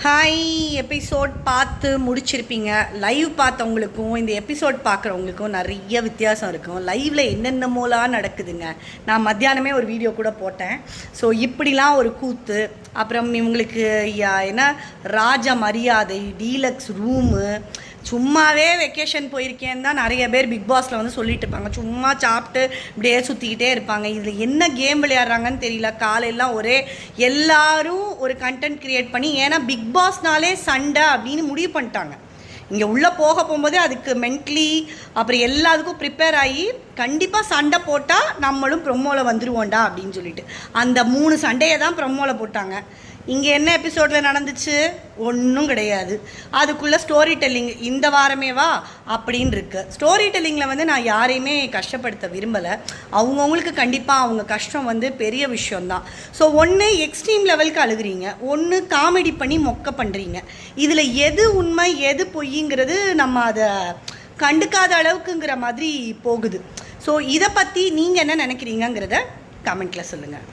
Hi. Episode பார்த்து முடிச்சிருப்பீங்க. Live பார்த்தவங்களுக்கும் இந்த episode பார்க்குறவங்களுக்கும் நிறைய வித்தியாசம் இருக்கும். லைவில் என்னென்னமோலாம் நடக்குதுங்க. நான் மத்தியானமே ஒரு வீடியோ கூட போட்டேன். ஸோ இப்படிலாம் ஒரு கூத்து, அப்புறம் இவங்களுக்கு என்ன ராஜ மரியாதை, டீலக்ஸ் ரூமு, சும்மாவே வெக்கேஷன் போயிருக்கேன்னு தான் நிறைய பேர் பிக் பாஸில் வந்து சொல்லிட்டு இருப்பாங்க. சும்மா சாப்பிட்டு இப்படியே சுற்றிக்கிட்டே இருப்பாங்க. இதில் என்ன கேம் விளையாடுறாங்கன்னு தெரியல. காலையெல்லாம் ஒரே எல்லாரும் ஒரு கண்டென்ட் க்ரியேட் பண்ணி, ஏன்னா பிக் பாஸ்னாலே சண்டை அப்படின்னு முடிவு பண்ணிட்டாங்க. இங்கே உள்ளே போகும்போதே அதுக்கு மென்ட்லி அப்புறம் எல்லாத்துக்கும் ப்ரிப்பேர் ஆகி கண்டிப்பாக சண்டை போட்டால் நம்மளும் ப்ரொமோவில் வந்துடுவோண்டா அப்படின்னு சொல்லிட்டு அந்த 3 சண்டையை தான் ப்ரொமோவில் போட்டாங்க. இங்கே என்ன எபிசோடில் நடந்துச்சு? ஒன்றும் கிடையாது. அதுக்குள்ளே ஸ்டோரி டெல்லிங் இந்த வாரமேவா அப்படின்னு இருக்குது. ஸ்டோரி டெல்லிங்கில் வந்து நான் யாரையுமே கஷ்டப்படுத்த விரும்பலை. அவங்கவுங்களுக்கு கண்டிப்பாக அவங்க கஷ்டம் வந்து பெரிய விஷயந்தான். ஸோ ஒன்று எக்ஸ்ட்ரீம் லெவலுக்கு அழுகுறீங்க, ஒன்று காமெடி பண்ணி மொக்க பண்ணுறீங்க. இதில் எது உண்மை எது பொய்ங்கிறது நம்ம அதை கண்டுக்காத அளவுக்குங்கிற மாதிரி போகுது. ஸோ இதை பற்றி நீங்கள் என்ன நினைக்கிறீங்கிறத கமெண்ட்டில் சொல்லுங்கள்.